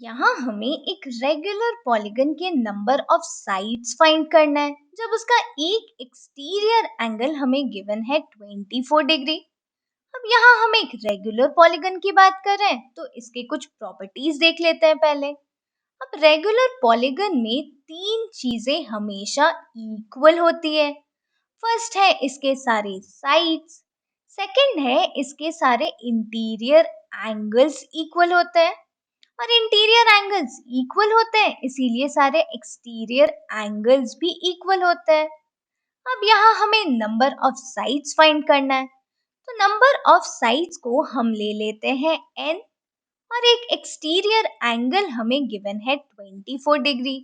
यहाँ हमें एक रेगुलर पॉलीगन के नंबर ऑफ साइड्स फाइंड करना है जब उसका एक एक्सटीरियर एंगल हमें गिवन है 24 डिग्री। अब यहाँ हम एक रेगुलर पॉलीगन की बात कर रहे हैं तो इसके कुछ प्रॉपर्टीज देख लेते हैं पहले। अब रेगुलर पॉलीगन में तीन चीजें हमेशा इक्वल होती है। फर्स्ट है इसके सारे साइड्स, सेकंड है इसके सारे इंटीरियर एंगल्स इक्वल होते हैं और इंटीरियर एंगल्स इक्वल होते हैं इसीलिए सारे एक्सटीरियर एंगल्स भी इक्वल होते हैं। अब यहाँ हमें नंबर ऑफ साइड्स फाइंड करना है तो नंबर ऑफ साइड्स को हम ले लेते हैं n और एक एक्सटीरियर एंगल हमें गिवन है 24 डिग्री।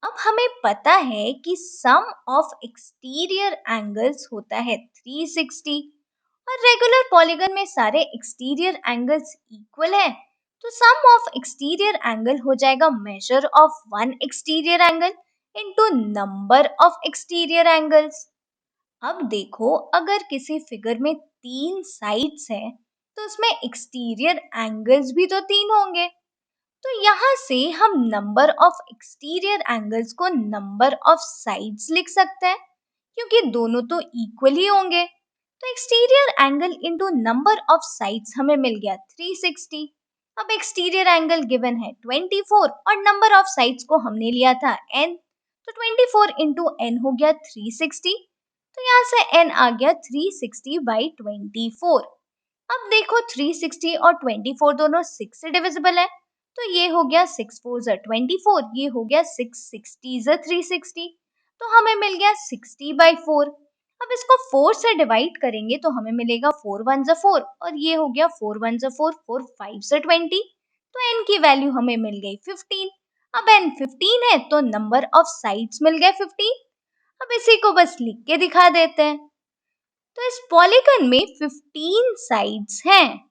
अब हमें पता है कि सम ऑफ एक्सटीरियर एंगल्स होता है 360 और रेगुलर पॉलीगन में सारे एक्सटीरियर एंगल्स इक्वल है तो सम ऑफ एक्सटीरियर एंगल हो जाएगा measure of one exterior angle into number of exterior angles. अब देखो अगर किसी फिगर में तीन साइड्स हैं तो उसमें एक्सटीरियर एंगल्स भी तो तीन होंगे। तो यहाँ से हम नंबर ऑफ एक्सटीरियर एंगल्स को नंबर ऑफ साइड्स लिख सकते हैं क्योंकि दोनों तो इक्वल ही होंगे। तो exterior angle into number of sides हमें मिल गया 360। अब एक्सटीरियर एंगल गिवन है 24 और नंबर ऑफ साइड्स को हमने लिया था n, तो 24 इंटू n हो गया 360। तो यहाँ से n आ गया 360/24। अब देखो 360 और 24 दोनों 6 से डिविजिबल है तो ये हो गया 6 4 24, ये हो गया 6 60 360, तो हमें मिल गया 60/4। अब इसको 4 से डिवाइड करेंगे तो हमें मिलेगा 4 1 4 और ये हो गया 4 1 4 4 5 20, तो n की वैल्यू हमें मिल गई 15। अब n 15 है तो नंबर ऑफ साइड्स मिल गए 15। अब इसी को बस लिख के दिखा देते हैं। तो इस पॉलीगन में 15 साइड्स हैं।